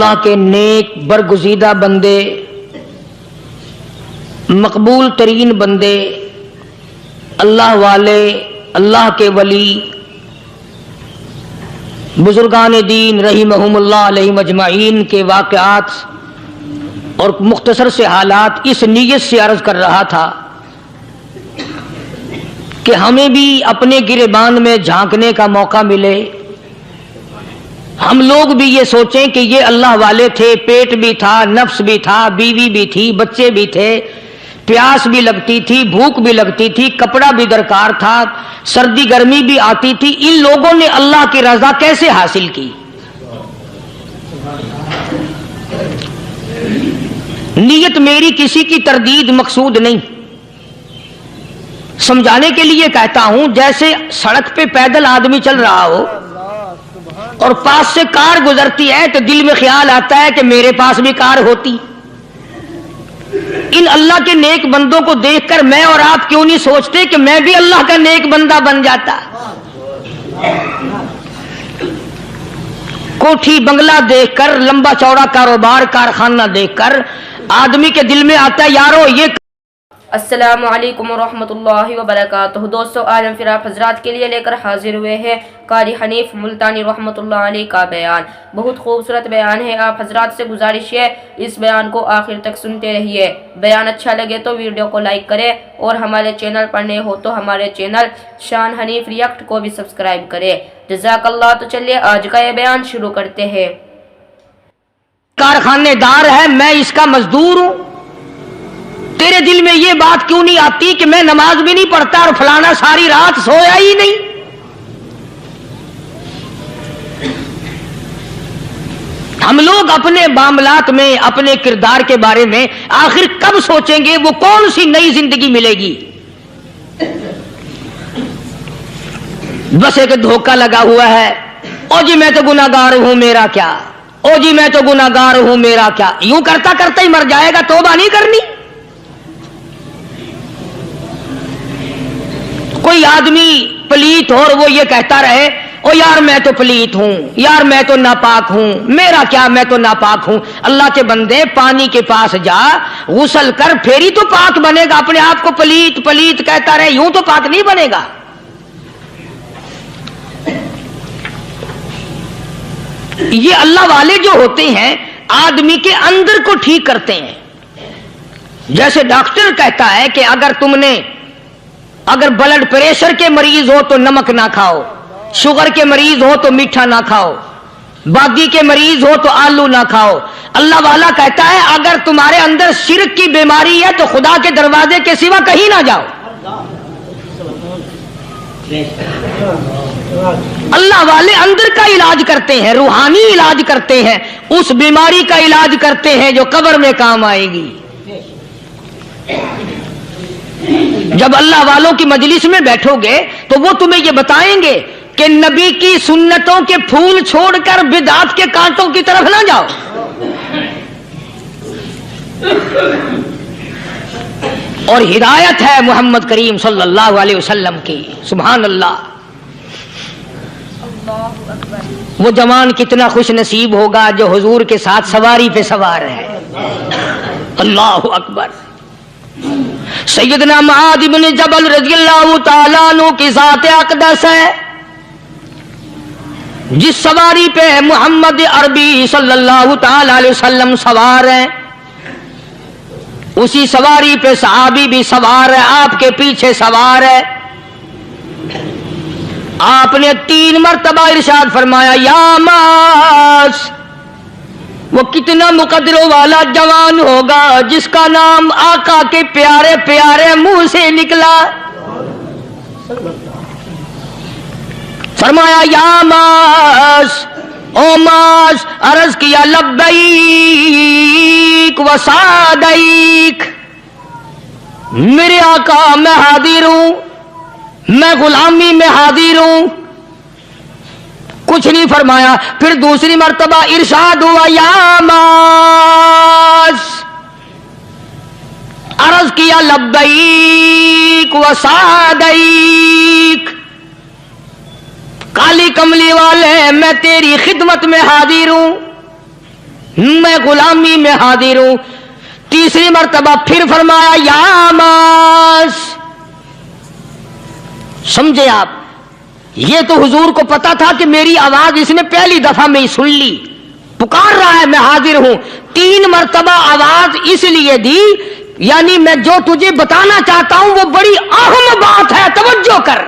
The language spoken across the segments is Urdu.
اللہ کے نیک برگزیدہ بندے، مقبول ترین بندے، اللہ والے، اللہ کے ولی، بزرگان دین رحمہم اللہ علیہم اجمعین کے واقعات اور مختصر سے حالات اس نیت سے عرض کر رہا تھا کہ ہمیں بھی اپنے گریبان میں جھانکنے کا موقع ملے، ہم لوگ بھی یہ سوچیں کہ یہ اللہ والے تھے، پیٹ بھی تھا، نفس بھی تھا، بیوی بھی تھی، بچے بھی تھے، پیاس بھی لگتی تھی، بھوک بھی لگتی تھی، کپڑا بھی درکار تھا، سردی گرمی بھی آتی تھی، ان لوگوں نے اللہ کی رضا کیسے حاصل کی؟ نیت میری کسی کی تردید مقصود نہیں، سمجھانے کے لیے کہتا ہوں جیسے سڑک پہ پیدل آدمی چل رہا ہو اور پاس سے کار گزرتی ہے تو دل میں خیال آتا ہے کہ میرے پاس بھی کار ہوتی۔ ان اللہ کے نیک بندوں کو دیکھ کر میں اور آپ کیوں نہیں سوچتے کہ میں بھی اللہ کا نیک بندہ بن جاتا؟ کوٹھی بنگلہ دیکھ کر، لمبا چوڑا کاروبار کارخانہ دیکھ کر آدمی کے دل میں آتا ہے یارو یہ۔ السلام علیکم ورحمۃ اللہ وبرکاتہ۔ دوستو، آج ہم پھر آپ حضرات کے لیے لے کر حاضر ہوئے ہیں قاری حنیف ملتانی رحمۃ اللہ علیہ کا بیان۔ بہت خوبصورت بیان ہے، آپ حضرات سے گزارش ہے اس بیان کو آخر تک سنتے رہیے۔ بیان اچھا لگے تو ویڈیو کو لائک کریں اور ہمارے چینل پر نئے ہو تو ہمارے چینل شان حنیف ریئیکٹ کو بھی سبسکرائب کریں، جزاک اللہ۔ تو چلیے آج کا یہ بیان شروع کرتے ہیں۔ کارخانے دار ہے، میں اس کا مزدور ہوں، تیرے دل میں یہ بات کیوں نہیں آتی کہ میں نماز بھی نہیں پڑھتا اور فلانا ساری رات سویا ہی نہیں؟ ہم لوگ اپنے معاملات میں، اپنے کردار کے بارے میں آخر کب سوچیں گے؟ وہ کون سی نئی زندگی ملے گی؟ بس ایک دھوکہ لگا ہوا ہے، او جی میں تو گناہگار ہوں میرا کیا، او جی میں تو گناہگار ہوں میرا کیا، یوں کرتا کرتا ہی مر جائے گا، توبہ نہیں کرنی۔ کوئی آدمی پلیت ہو اور وہ یہ کہتا رہے او یار میں تو پلیت ہوں، یار میں تو ناپاک ہوں، میرا کیا میں تو ناپاک ہوں۔ اللہ کے بندے پانی کے پاس جا، غسل کر، پھر ہی تو پاک بنے گا۔ اپنے آپ کو پلیت پلیت کہتا رہے، یوں تو پاک نہیں بنے گا۔ یہ اللہ والے جو ہوتے ہیں آدمی کے اندر کو ٹھیک کرتے ہیں۔ جیسے ڈاکٹر کہتا ہے کہ اگر بلڈ پریشر کے مریض ہو تو نمک نہ کھاؤ، شوگر کے مریض ہو تو میٹھا نہ کھاؤ، باقی کے مریض ہو تو آلو نہ کھاؤ۔ اللہ والا کہتا ہے اگر تمہارے اندر شرک کی بیماری ہے تو خدا کے دروازے کے سوا کہیں نہ جاؤ۔ اللہ والے اندر کا علاج کرتے ہیں، روحانی علاج کرتے ہیں، اس بیماری کا علاج کرتے ہیں جو قبر میں کام آئے گی۔ جب اللہ والوں کی مجلس میں بیٹھو گے تو وہ تمہیں یہ بتائیں گے کہ نبی کی سنتوں کے پھول چھوڑ کر بدعت کے کانٹوں کی طرف نہ جاؤ۔ اور ہدایت ہے محمد کریم صلی اللہ علیہ وسلم کی، سبحان اللہ۔ وہ جوان کتنا خوش نصیب ہوگا جو حضور کے ساتھ سواری پہ سوار ہے۔ اللہ اکبر۔ سیدنا معاذ بن جبل رضی اللہ تعالیٰ عنہ کی ذات اقدس ہے، جس سواری پہ محمد عربی صلی اللہ تعالی علیہ وسلم سوار ہیں، اسی سواری پہ صحابی بھی سوار ہے، آپ کے پیچھے سوار ہے۔ آپ نے 3 مرتبہ ارشاد فرمایا یا معاذ۔ وہ کتنا مقدروں والا جوان ہوگا جس کا نام آقا کے پیارے پیارے منہ سے نکلا۔ فرمایا یا معاذ، او معاذ، عرض کیا لبیک و سعدیک، میرے آقا میں حاضر ہوں، میں غلامی میں حاضر ہوں۔ کچھ نہیں فرمایا، پھر دوسری مرتبہ ارشاد ہوا یا معاذ، عرض کیا لبیک و سعدیک، کالی کملی والے میں تیری خدمت میں حاضر ہوں۔ میں غلامی میں حاضر ہوں. تیسری مرتبہ پھر فرمایا یا معاذ. سمجھے آپ, یہ تو حضور کو پتا تھا کہ میری آواز اس نے پہلی دفعہ میں ہی سن لی, پکار رہا ہے میں حاضر ہوں. 3 مرتبہ آواز اس لیے دی, یعنی میں جو تجھے بتانا چاہتا ہوں وہ بڑی اہم بات ہے, توجہ کر,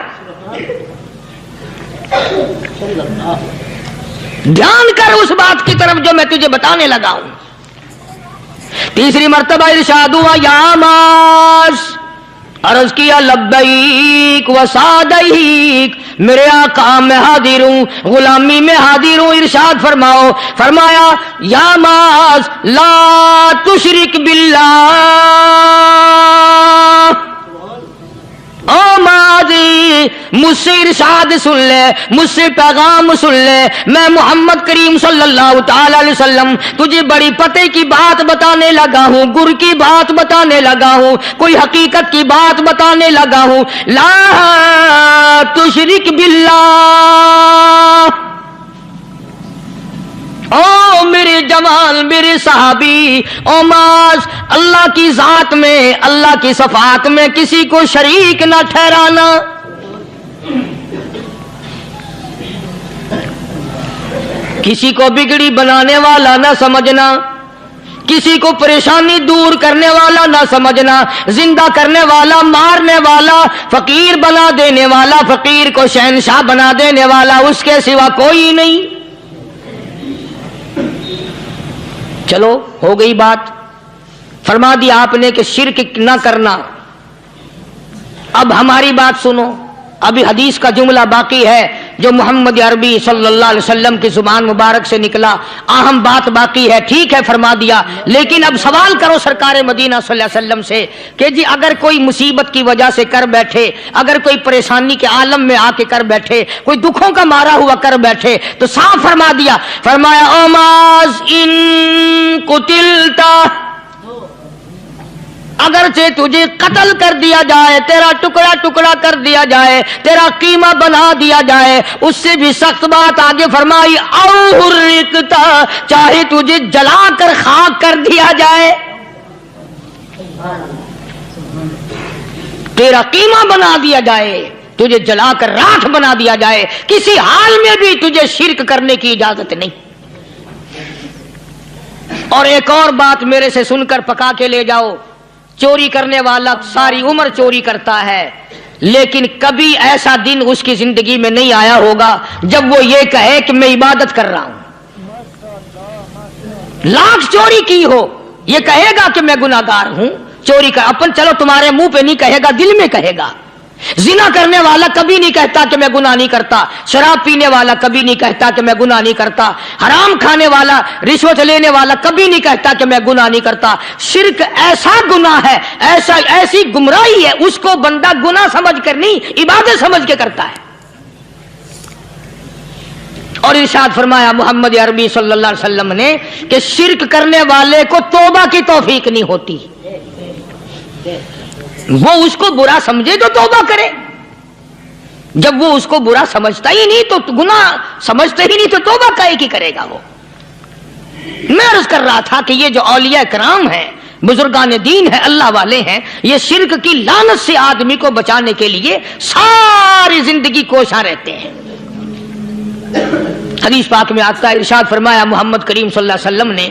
دھیان کر اس بات کی طرف جو میں تجھے بتانے لگا ہوں. تیسری مرتبہ ارشاد ہوا یا معاذ. عرض کیا لبیک و سعدیک, میرے آقا میں حاضر ہوں, غلامی میں حاضر ہوں. ارشاد فرماؤ. فرمایا یا معاذ لا تشرک باللہ. او ماضی مجھ سے ارشاد سن لے, مجھ سے پیغام سن لے. میں محمد کریم صلی اللہ تعالی علیہ وسلم تجھے بڑی پتے کی بات بتانے لگا ہوں, گر کی بات بتانے لگا ہوں, کوئی حقیقت کی بات بتانے لگا ہوں. لا تشرک باللہ. او میرے جوان, میرے صحابی, او معاذ, اللہ کی ذات میں, اللہ کی صفات میں کسی کو شریک نہ ٹھہرانا. کسی کو بگڑی بنانے والا نہ سمجھنا, کسی کو پریشانی دور کرنے والا نہ سمجھنا, زندہ کرنے والا, مارنے والا, فقیر بنا دینے والا, فقیر کو شہنشاہ بنا دینے والا, اس کے سوا کوئی نہیں. چلو ہو گئی بات, فرما دیا آپ نے کہ شرک نہ کرنا. اب ہماری بات سنو, ابھی حدیث کا جملہ باقی ہے جو محمد عربی صلی اللہ علیہ وسلم کی زبان مبارک سے نکلا. اہم بات باقی ہے, ٹھیک ہے فرما دیا, لیکن اب سوال کرو سرکار مدینہ صلی اللہ علیہ وسلم سے کہ جی اگر کوئی مصیبت کی وجہ سے کر بیٹھے, اگر کوئی پریشانی کے عالم میں آ کے کر بیٹھے, کوئی دکھوں کا مارا ہوا کر بیٹھے, تو صاف فرما دیا. فرمایا او معاذ ان قتلتا, اگرچہ تجھے قتل کر دیا جائے, تیرا ٹکڑا ٹکڑا کر دیا جائے, تیرا قیمہ بنا دیا جائے, اس سے بھی سخت بات آگے فرمائی او حرقتا, چاہے تجھے جلا کر خاک کر دیا جائے, تیرا قیمہ بنا دیا جائے, تجھے جلا کر راکھ بنا دیا جائے, کسی حال میں بھی تجھے شرک کرنے کی اجازت نہیں. اور ایک اور بات میرے سے سن کر پکا کے لے جاؤ, چوری کرنے والا ساری عمر چوری کرتا ہے, لیکن کبھی ایسا دن اس کی زندگی میں نہیں آیا ہوگا جب وہ یہ کہے کہ میں عبادت کر رہا ہوں. لاکھ چوری کی ہو, یہ کہے گا کہ میں گناہگار ہوں, چوری کر اپن چلو تمہارے منہ پہ نہیں کہے گا, دل میں کہے گا. زنا کرنے والا کبھی نہیں کہتا کہ میں گناہ نہیں کرتا, شراب پینے والا کبھی نہیں کہتا کہ میں گناہ نہیں کرتا, حرام کھانے والا, رشوت لینے والا کبھی نہیں کہتا کہ میں گناہ نہیں کرتا. شرک ایسا گناہ ہے, ایسی گمراہی ہے, اس کو بندہ گناہ سمجھ کر نہیں عبادت سمجھ کے کرتا ہے. اور ارشاد فرمایا محمد عربی صلی اللہ علیہ وسلم نے کہ شرک کرنے والے کو توبہ کی توفیق نہیں ہوتی. وہ اس کو برا سمجھے تو توبہ کرے, جب وہ اس کو برا سمجھتا ہی نہیں تو گناہ سمجھتے ہی نہیں تو توبہ کائے کی کرے گا وہ. میں عرض کر رہا تھا کہ یہ جو اولیاء کرام ہیں, بزرگان دین ہیں, اللہ والے ہیں, یہ شرک کی لعنت سے آدمی کو بچانے کے لیے ساری زندگی کوشاں رہتے ہیں. حدیث پاک میں آتا ہے, ارشاد فرمایا محمد کریم صلی اللہ علیہ وسلم نے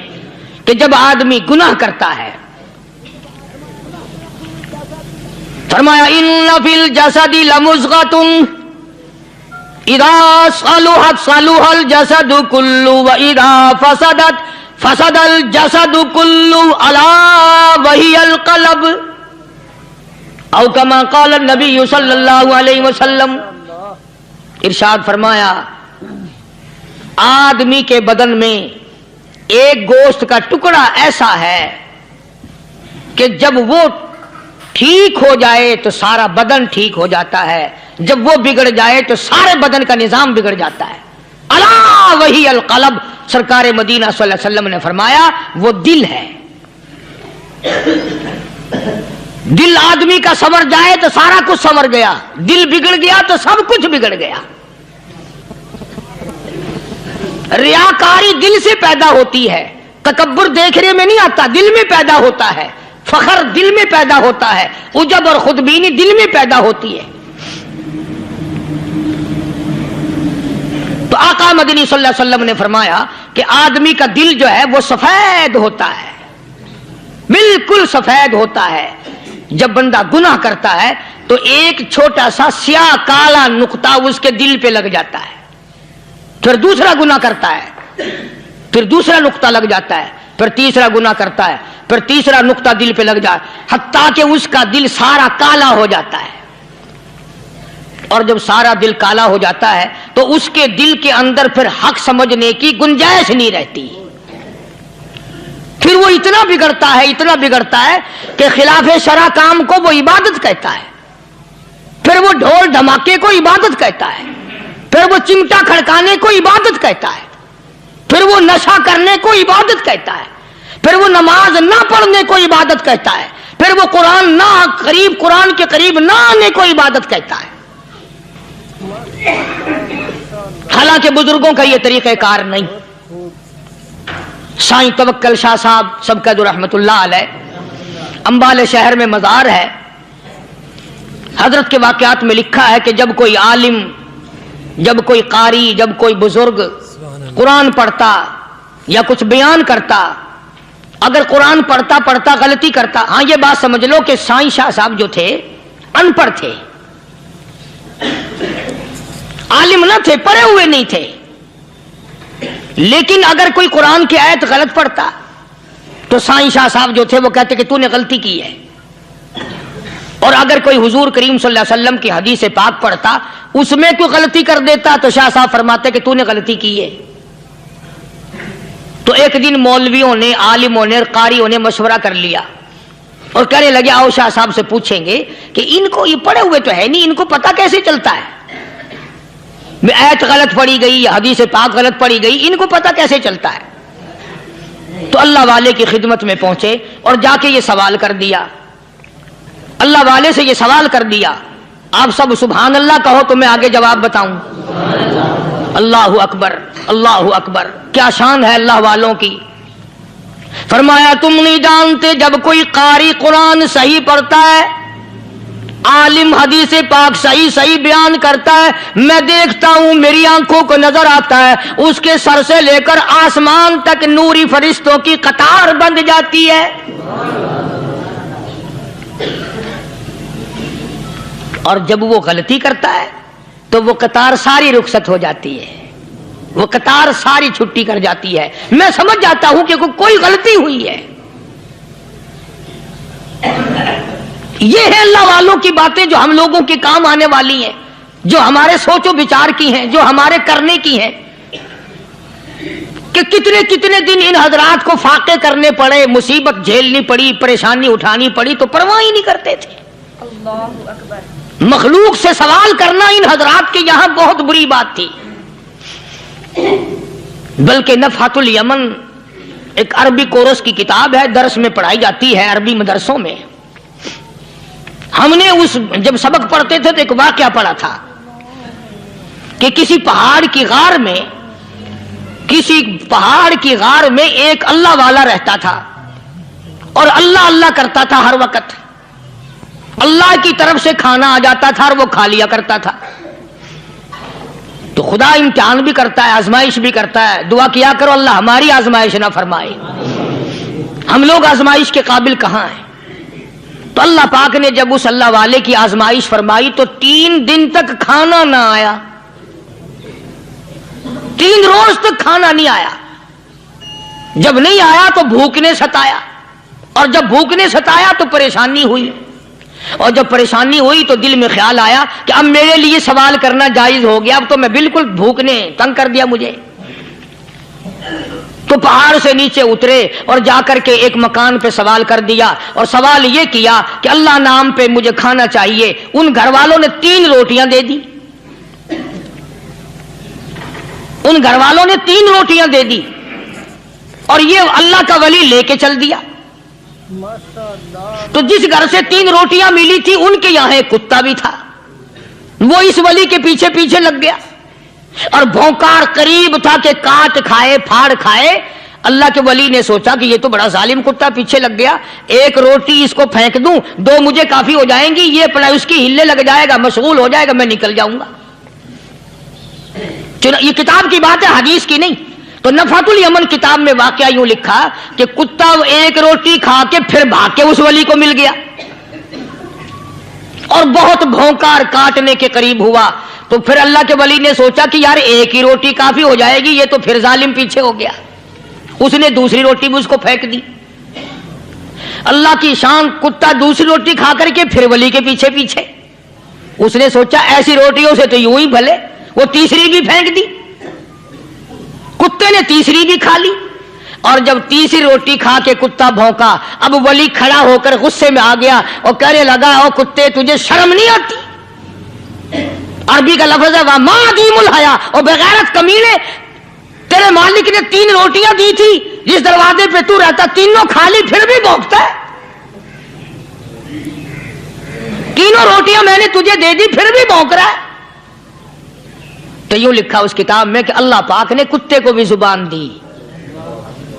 کہ جب آدمی گناہ کرتا ہے, فرمایا ان فی الجسد لمضغۃ اذا صلحت صلح الجسد كله واذا فسدت فسد الجسد كله الا وهي القلب او كما قال النبي صلی اللہ علیہ وسلم. ارشاد فرمایا آدمی کے بدن میں ایک گوشت کا ٹکڑا ایسا ہے کہ جب وہ ٹھیک ہو جائے تو سارا بدن ٹھیک ہو جاتا ہے, جب وہ بگڑ جائے تو سارے بدن کا نظام بگڑ جاتا ہے. الا وہی القلب, سرکار مدینہ صلی اللہ علیہ وسلم نے فرمایا وہ دل ہے. دل آدمی کا سنور جائے تو سارا کچھ سنور گیا, دل بگڑ گیا تو سب کچھ بگڑ گیا. ریاکاری دل سے پیدا ہوتی ہے, تکبر دیکھنے میں نہیں آتا، دل میں پیدا ہوتا ہے، فخر دل میں پیدا ہوتا ہے، عجب اور خودبینی دل میں پیدا ہوتی ہے۔ تو آقا مدنی صلی اللہ علیہ وسلم نے فرمایا کہ آدمی کا دل جو ہے وہ سفید ہوتا ہے، بالکل سفید ہوتا ہے۔ جب بندہ گناہ کرتا ہے تو ایک چھوٹا سا سیاہ کالا نقطہ اس کے دل پہ لگ جاتا ہے، پھر دوسرا گناہ کرتا ہے، پھر دوسرا نقطہ لگ جاتا ہے، پھر تیسرا گناہ کرتا ہے، پھر تیسرا نقطہ دل پہ لگ جاتا ہے، حتیٰ کہ اس کا دل سارا کالا ہو جاتا ہے۔ اور جب سارا دل کالا ہو جاتا ہے تو اس کے دل کے اندر پھر حق سمجھنے کی گنجائش نہیں رہتی، پھر وہ اتنا بگڑتا ہے کہ خلاف شرع کام کو وہ عبادت کہتا ہے، پھر وہ ڈھول دھماکے کو عبادت کہتا ہے، پھر وہ چمٹا کھڑکانے کو عبادت کہتا ہے، پھر وہ نشہ کرنے کو عبادت کہتا ہے، پھر وہ نماز نہ پڑھنے کو عبادت کہتا ہے، پھر وہ قرآن کے قریب نہ آنے کو عبادت کہتا ہے۔ حالانکہ بزرگوں کا یہ طریقہ کار نہیں۔ سائیں توکل شاہ صاحب سبقت رحمت اللہ علیہ، امبالے شہر میں مزار ہے، حضرت کے واقعات میں لکھا ہے کہ جب کوئی عالم، جب کوئی قاری، جب کوئی بزرگ قرآن پڑھتا یا کچھ بیان کرتا، اگر قرآن پڑھتا غلطی کرتا، ہاں یہ بات سمجھ لو کہ سائیں شاہ صاحب جو تھے ان پڑھ تھے، عالم نہ تھے، پڑھے ہوئے نہیں تھے، لیکن اگر کوئی قرآن کی آیت غلط پڑھتا تو سائیں شاہ صاحب جو تھے وہ کہتے کہ تو نے غلطی کی ہے، اور اگر کوئی حضور کریم صلی اللہ علیہ وسلم کی حدیث پاک پڑھتا اس میں کوئی غلطی کر دیتا تو شاہ صاحب فرماتے کہ تو نے غلطی کی ہے۔ تو ایک دن مولویوں نے، عالموں نے، قاریوں نے مشورہ کر لیا اور کہنے لگے آؤ شاہ صاحب سے پوچھیں گے کہ ان کو یہ پڑھے ہوئے تو ہے نہیں، ان کو پتہ کیسے چلتا ہے، آیت غلط پڑھی گئی، حدیث پاک غلط پڑھی گئی، ان کو پتہ کیسے چلتا ہے؟ تو اللہ والے کی خدمت میں پہنچے اور جا کے یہ سوال کر دیا، اللہ والے سے یہ سوال کر دیا۔ آپ سب سبحان اللہ کہو تو میں آگے جواب بتاؤں۔ اللہ اکبر، اللہ اکبر، کیا شان ہے اللہ والوں کی۔ فرمایا تم نہیں جانتے جب کوئی قاری قرآن صحیح پڑھتا ہے، عالم حدیث پاک صحیح بیان کرتا ہے، میں دیکھتا ہوں، میری آنکھوں کو نظر آتا ہے، اس کے سر سے لے کر آسمان تک نوری فرشتوں کی قطار بند جاتی ہے۔ اور جب وہ غلطی کرتا ہے تو وہ قطار ساری رخصت ہو جاتی ہے، وہ قطار ساری چھٹی کر جاتی ہے، میں سمجھ جاتا ہوں کہ کوئی غلطی ہوئی ہے۔ یہ ہے اللہ والوں کی باتیں جو ہم لوگوں کے کام آنے والی ہیں، جو ہمارے سوچ و بچار کی ہیں، جو ہمارے کرنے کی ہیں، کہ کتنے دن ان حضرات کو فاقے کرنے پڑے، مصیبت جھیلنی پڑی، پریشانی اٹھانی پڑی تو پرواہ ہی نہیں کرتے تھے۔ اللہ اکبر۔ مخلوق سے سوال کرنا ان حضرات کے یہاں بہت بری بات تھی۔ بلکہ نفحۃ الیمن ایک عربی کورس کی کتاب ہے، درس میں پڑھائی جاتی ہے عربی مدرسوں میں۔ ہم نے جب سبق پڑھتے تھے تو ایک واقعہ پڑھا تھا کہ کسی پہاڑ کی غار میں ایک اللہ والا رہتا تھا اور اللہ اللہ کرتا تھا، ہر وقت اللہ کی طرف سے کھانا آ جاتا تھا اور وہ کھا لیا کرتا تھا۔ تو خدا امتحان بھی کرتا ہے، آزمائش بھی کرتا ہے، دعا کیا کرو اللہ ہماری آزمائش نہ فرمائے، ہم لوگ آزمائش کے قابل کہاں ہیں۔ تو اللہ پاک نے جب اس اللہ والے کی آزمائش فرمائی تو 3 دن تک کھانا نہ آیا، 3 روز تک کھانا نہیں آیا۔ جب نہیں آیا تو بھوک نے ستایا، اور جب بھوک نے ستایا تو پریشانی ہوئی، اور جب پریشانی ہوئی تو دل میں خیال آیا کہ اب میرے لیے سوال کرنا جائز ہو گیا، اب تو میں بالکل بھوک نے تنگ کر دیا مجھے۔ تو پہاڑ سے نیچے اترے اور جا کر کے ایک مکان پہ سوال کر دیا، اور سوال یہ کیا کہ اللہ نام پہ مجھے کھانا چاہیے۔ ان گھر والوں نے 3 روٹیاں دے دی، ان گھر والوں نے 3 روٹیاں دے دی، اور یہ اللہ کا ولی لے کے چل دیا۔ تو جس گھر سے 3 روٹیاں ملی تھی ان کے یہاں ایک کتا بھی تھا، وہ اس ولی کے پیچھے پیچھے لگ گیا اور بھونکار قریب تھا کہ کاٹ کھائے، پھاڑ کھائے، اللہ کے ولی نے سوچا کہ یہ تو بڑا ظالم کتا پیچھے لگ گیا، ایک روٹی اس کو پھینک دوں، 2 مجھے کافی ہو جائیں گی، یہ اپنا اس کی ہلے لگ جائے گا، مشغول ہو جائے گا، میں نکل جاؤں گا۔ یہ کتاب کی بات ہے، حدیث کی نہیں۔ تو نفحۃ الیمن کتاب میں واقعہ یوں لکھا کہ کتا ایک روٹی کھا کے پھر بھاگ کے اس ولی کو مل گیا اور بہت بھونکار کاٹنے کے قریب ہوا۔ تو پھر اللہ کے ولی نے سوچا کہ یار ایک ہی روٹی کافی ہو جائے گی، یہ تو پھر ظالم پیچھے ہو گیا، اس نے دوسری روٹی بھی اس کو پھینک دی۔ اللہ کی شان، کتا دوسری روٹی کھا کر کے پھر ولی کے پیچھے پیچھے، اس نے سوچا ایسی روٹیوں سے تو یوں ہی بھلے، وہ تیسری بھی پھینک دی، کتے نے تیسری بھی کھا لی، اور جب تیسری روٹی کھا کے کتا بھونکا، اب ولی کھڑا ہو کر غصے میں آ گیا اور کہنے لگا او کتے تجھے شرم نہیں آتی؟ عربی کا لفظ ہے وَمَا عَدِيمُ الْحَيَا، اور بغیرت کمینے، تیرے مالک نے 3 روٹیاں دی تھی، جس دروازے پہ تو رہتا تینوں کھا لی، پھر بھی بھونکتا ہے؟ 3 روٹیاں میں نے تجھے دے دی، پھر بھی بھونک رہا ہے؟ تو یوں لکھا اس کتاب میں کہ اللہ پاک نے کتے کو بھی زبان دی،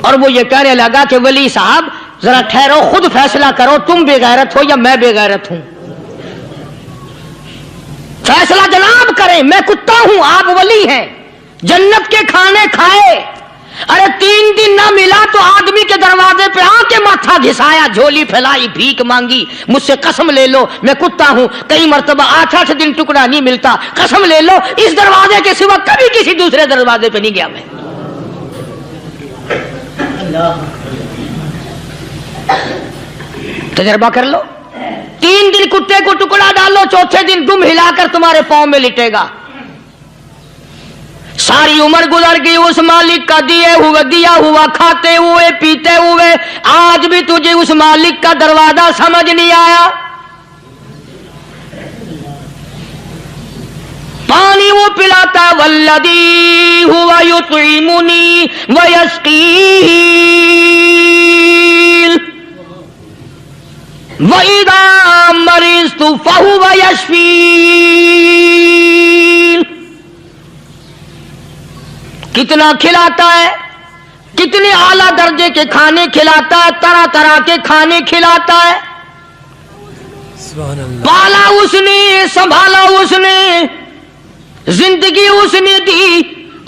اور وہ یہ کہنے لگا کہ ولی صاحب ذرا ٹھہرو، خود فیصلہ کرو، تم بے غیرت ہو یا میں بے غیرت ہوں؟ فیصلہ جناب کریں، میں کتا ہوں، آپ ولی ہیں، جنت کے کھانے کھائے، ارے 3 دن نہ ملا تو آدمی کے دروازے پہ آ کے ماتھا گھسایا، جھولی پھیلائی، بھیک مانگی، مجھ سے قسم لے لو میں کتا ہوں، کئی مرتبہ 8 دن ٹکڑا نہیں ملتا، قسم لے لو اس دروازے کے سوا کبھی کسی دوسرے دروازے پہ نہیں گیا میں۔ تجربہ کر لو، 3 دن کتے کو ٹکڑا ڈالو، چوتھے دن دم ہلا کر تمہارے پاؤں میں لٹے گا۔ ساری عمر گزر گئی اس مالک کا دیا ہوا کھاتے ہوئے پیتے ہوئے، آج بھی تجھے اس مالک کا دروازہ سمجھ نہیں آیا۔ پانی وہ پلاتا والذی ہوا یطعمنی ویسقین وَإِذَا مَرِضْتُ فَهُوَ يَشْفِينِ، کتنا کھلاتا ہے، کتنے اعلیٰ درجے کے کھانے کھلاتا ہے، طرح طرح کے کھانے کھلاتا ہے، پالا اس نے، سنبھالا اس نے، زندگی اس نے دی،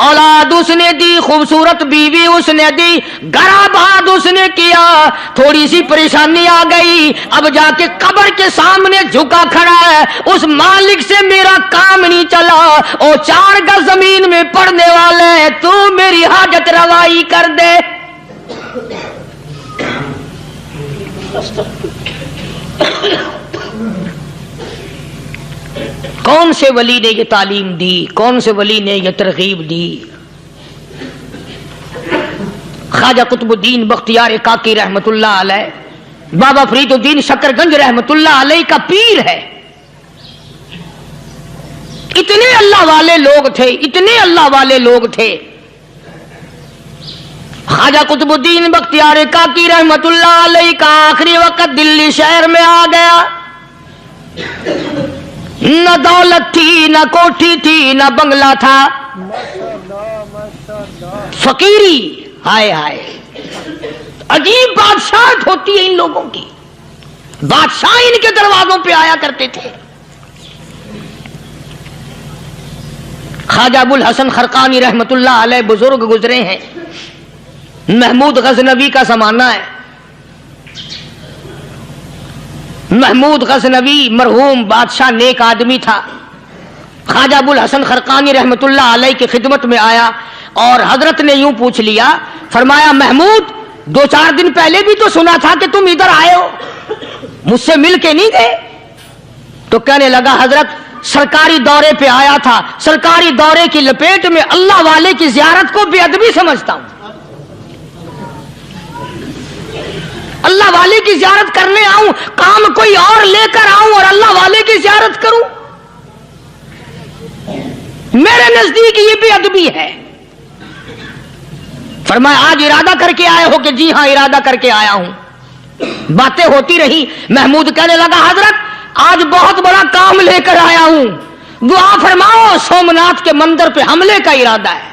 اولاد اس نے دی، خوبصورت بیوی اس نے دی، گھر آباد اس نے کیا، تھوڑی سی پریشانی آ گئی، اب جا کے قبر کے سامنے جھکا کھڑا ہے، اس مالک سے میرا کام نہیں چلا، او 4 گز زمین میں پڑنے والے، تو میری حاجت روائی کر دے۔ کون سے ولی نے یہ تعلیم دی، کون سے ولی نے یہ ترغیب دی؟ خواجہ قطب الدین بختیار کاکی رحمت اللہ علیہ، بابا فرید الدین شکر گنج رحمت اللہ علیہ کا پیر ہے۔ اتنے اللہ والے لوگ تھے، اتنے اللہ والے لوگ تھے۔ خواجہ قطب الدین بختیار کاکی رحمت اللہ علیہ کا آخری وقت دلی شہر میں آ گیا، نہ دولت تھی، نہ کوٹھی تھی، نہ بنگلہ تھا، فقیری، ہائے ہائے، عجیب بادشاہت ہوتی ہے ان لوگوں کی، بادشاہ ان کے دروازوں پہ آیا کرتے تھے۔ خواجہ ابو الحسن خرقانی رحمت اللہ علیہ بزرگ گزرے ہیں، محمود غزنوی کا زمانہ ہے۔ محمود غزنوی مرحوم بادشاہ نیک آدمی تھا۔ خواجہ ابو الحسن خرقانی رحمت اللہ علیہ کی خدمت میں آیا اور حضرت نے یوں پوچھ لیا، فرمایا محمود 2-4 دن پہلے بھی تو سنا تھا کہ تم ادھر آئے ہو، مجھ سے مل کے نہیں گئے؟ تو کہنے لگا حضرت سرکاری دورے پہ آیا تھا، سرکاری دورے کی لپیٹ میں اللہ والے کی زیارت کو بے ادبی سمجھتا ہوں، اللہ والے کی زیارت کرنے آؤں، کام کوئی اور لے کر آؤں اور اللہ والے کی زیارت کروں؟ میرے نزدیک یہ بے ادبی ہے۔ فرمایا آج ارادہ کر کے آئے ہو؟ کہ جی ہاں ارادہ کر کے آیا ہوں۔ باتیں ہوتی رہی، محمود کہنے لگا حضرت آج بہت بڑا کام لے کر آیا ہوں، دعا فرماؤ، سومناتھ کے مندر پہ حملے کا ارادہ ہے۔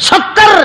70